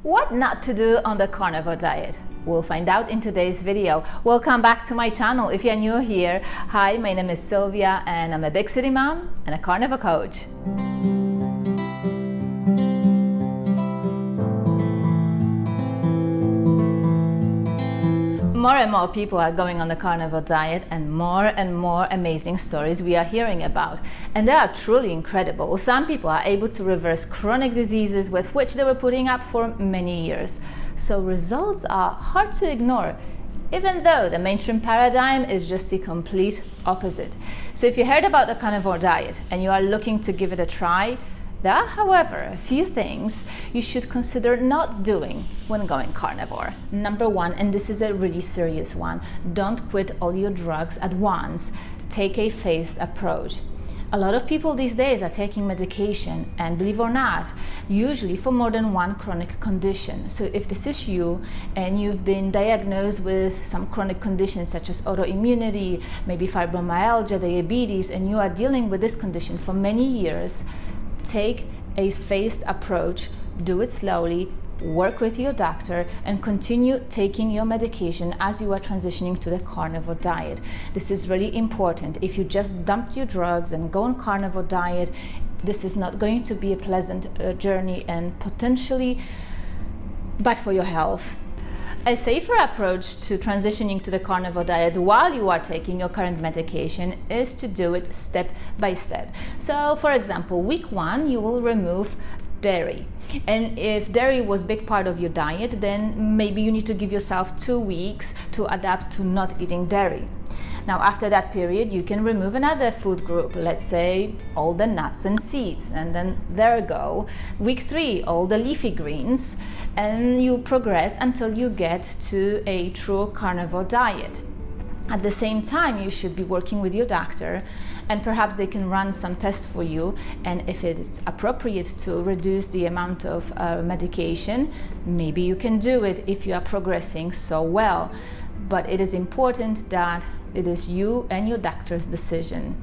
What not to do on the carnivore diet? We'll find out in today's video. Welcome back to my channel. If you're new here, hi, my name is Sylvia and I'm a big city mom and a carnivore coach. More and more people are going on the carnivore diet and more amazing stories we are hearing about. And they are truly incredible. Some people are able to reverse chronic diseases with which they were putting up for many years. So results are hard to ignore, even though the mainstream paradigm is just the complete opposite. So if you heard about the carnivore diet and you are looking to give it a try, there are, however, a few things you should consider not doing when going carnivore. Number one, and this is a really serious one, don't quit all your drugs at once. Take a phased approach. A lot of people these days are taking medication, and believe it or not, usually for more than one chronic condition. So if this is you and you've been diagnosed with some chronic conditions such as autoimmunity, maybe fibromyalgia, diabetes, and you are dealing with this condition for many years, take a phased approach, do it slowly, work with your doctor, and continue taking your medication as you are transitioning to the carnivore diet. This is really important. If you just dump your drugs and go on carnivore diet, this is not going to be a pleasant journey and potentially bad for your health. A safer approach to transitioning to the carnivore diet while you are taking your current medication is to do it step by step. So, for example, week 1, you will remove dairy. And if dairy was a big part of your diet, then maybe you need to give yourself 2 weeks to adapt to not eating dairy. Now, after that period, you can remove another food group, let's say all the nuts and seeds, and then there you go. Week 3, all the leafy greens, and you progress until you get to a true carnivore diet. At the same time, you should be working with your doctor, and perhaps they can run some tests for you, and if it is appropriate to reduce the amount of medication, maybe you can do it if you are progressing so well. But it is important that it is you and your doctor's decision.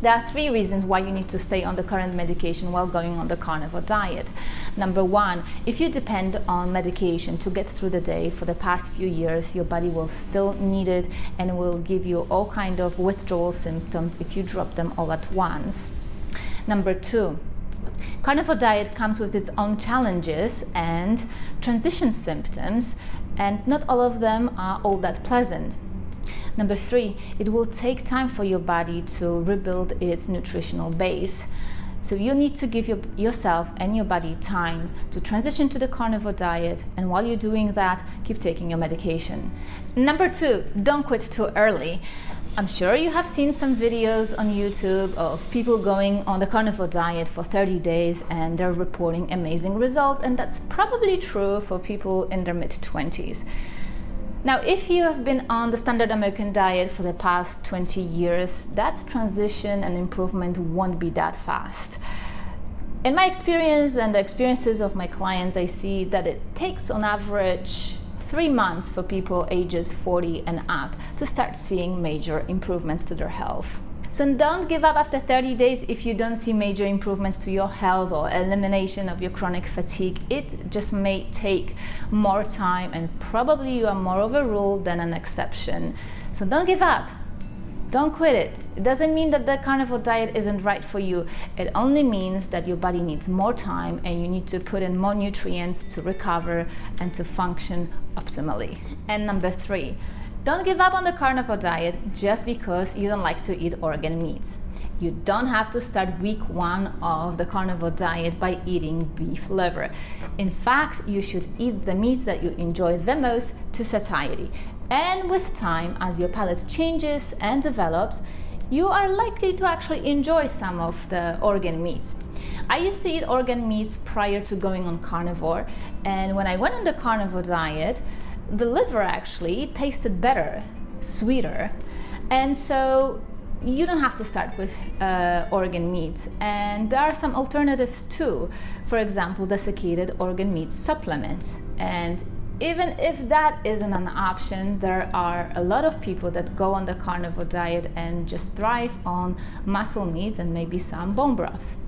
There are 3 reasons why you need to stay on the current medication while going on the carnivore diet. Number 1, if you depend on medication to get through the day for the past few years, your body will still need it and will give you all kind of withdrawal symptoms if you drop them all at once. Number 2, carnivore diet comes with its own challenges and transition symptoms, and not all of them are all that pleasant. Number 3, it will take time for your body to rebuild its nutritional base. So you need to give yourself and your body time to transition to the carnivore diet, and while you're doing that, keep taking your medication. Number 2, don't quit too early. I'm sure you have seen some videos on YouTube of people going on the carnivore diet for 30 days and they're reporting amazing results, and that's probably true for people in their mid-20s. Now, if you have been on the standard American diet for the past 20 years, that transition and improvement won't be that fast. In my experience and the experiences of my clients, I see that it takes on average 3 months for people ages 40 and up to start seeing major improvements to their health. So don't give up after 30 days if you don't see major improvements to your health or elimination of your chronic fatigue. It just may take more time, and probably you are more of a rule than an exception. So don't give up. Don't quit it. It doesn't mean that the carnivore diet isn't right for you. It only means that your body needs more time and you need to put in more nutrients to recover and to function optimally. And number 3, don't give up on the carnivore diet just because you don't like to eat organ meats. You don't have to start week 1 of the carnivore diet by eating beef liver. In fact, you should eat the meats that you enjoy the most to satiety. And with time, as your palate changes and develops, you are likely to actually enjoy some of the organ meats. I used to eat organ meats prior to going on carnivore, and when I went on the carnivore diet, the liver actually tasted better, sweeter, and so you don't have to start with organ meat. And there are some alternatives too. For example, desiccated organ meat supplement. And even if that isn't an option, there are a lot of people that go on the carnivore diet and just thrive on muscle meat and maybe some bone broth.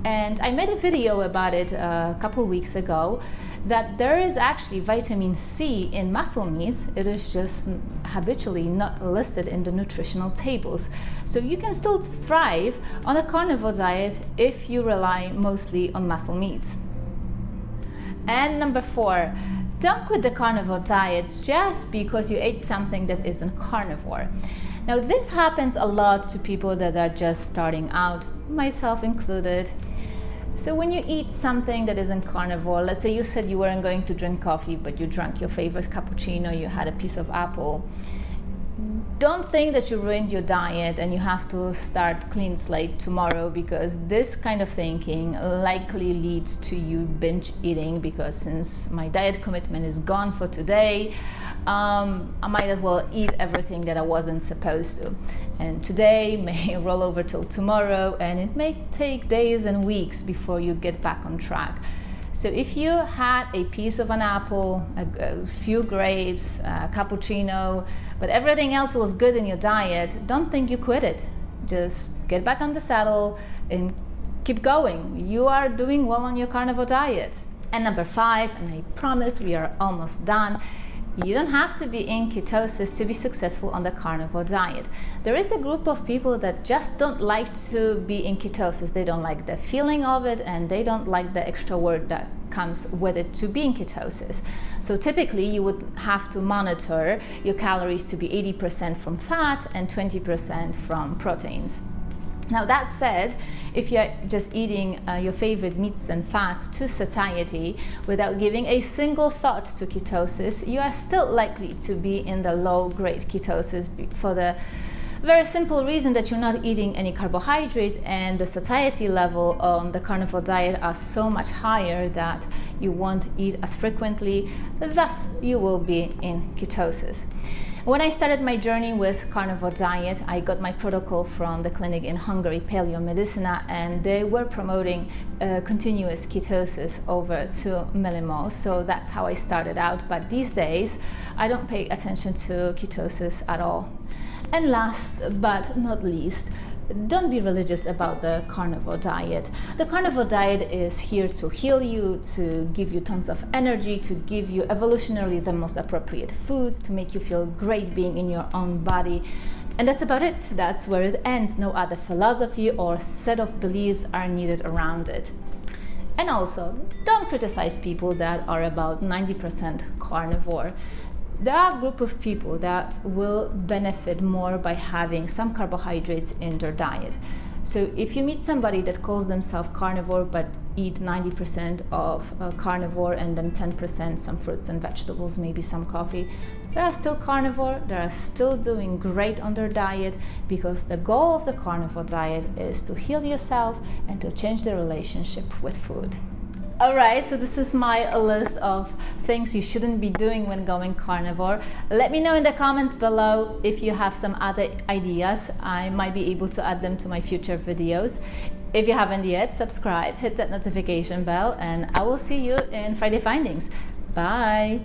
And I made a video about it a couple weeks ago, that there is actually vitamin C in muscle meats. It is just habitually not listed in the nutritional tables. So you can still thrive on a carnivore diet if you rely mostly on muscle meats. And number 4, don't quit the carnivore diet just because you ate something that isn't carnivore. Now, this happens a lot to people that are just starting out, myself included. So when you eat something that isn't carnivore, let's say you said you weren't going to drink coffee, but you drank your favorite cappuccino, you had a piece of apple. Don't think that you ruined your diet and you have to start clean slate tomorrow, because this kind of thinking likely leads to you binge eating, because since my diet commitment is gone for today, I might as well eat everything that I wasn't supposed to. And today may roll over till tomorrow, and it may take days and weeks before you get back on track. So if you had a piece of an apple, a few grapes, a cappuccino, but everything else was good in your diet, don't think you quit it. Just get back on the saddle and keep going. You are doing well on your carnivore diet. And number 5, and I promise we are almost done, you don't have to be in ketosis to be successful on the carnivore diet. There is a group of people that just don't like to be in ketosis. They don't like the feeling of it, and they don't like the extra work that comes with it to be in ketosis. So typically you would have to monitor your calories to be 80% from fat and 20% from proteins. Now, that said, if you're just eating your favorite meats and fats to satiety without giving a single thought to ketosis, you are still likely to be in the low-grade ketosis for the very simple reason that you're not eating any carbohydrates, and the satiety level on the carnivore diet are so much higher that you won't eat as frequently, thus you will be in ketosis. When I started my journey with carnivore diet, I got my protocol from the clinic in Hungary, Paleo Medicina, and they were promoting continuous ketosis over 2 millimoles. So that's how I started out. But these days, I don't pay attention to ketosis at all. And last but not least, don't be religious about the carnivore diet. The carnivore diet is here to heal you, to give you tons of energy, to give you evolutionarily the most appropriate foods, to make you feel great being in your own body. And that's about it. That's where it ends. No other philosophy or set of beliefs are needed around it. And also, don't criticize people that are about 90% carnivore. There are a group of people that will benefit more by having some carbohydrates in their diet. So if you meet somebody that calls themselves carnivore but eat 90% of carnivore and then 10% some fruits and vegetables, maybe some coffee, they are still carnivore, they are still doing great on their diet, because the goal of the carnivore diet is to heal yourself and to change the relationship with food. Alright, so this is my list of things you shouldn't be doing when going carnivore. Let me know in the comments below if you have some other ideas. I might be able to add them to my future videos. If you haven't yet, subscribe, hit that notification bell, and I will see you in Friday Findings. Bye!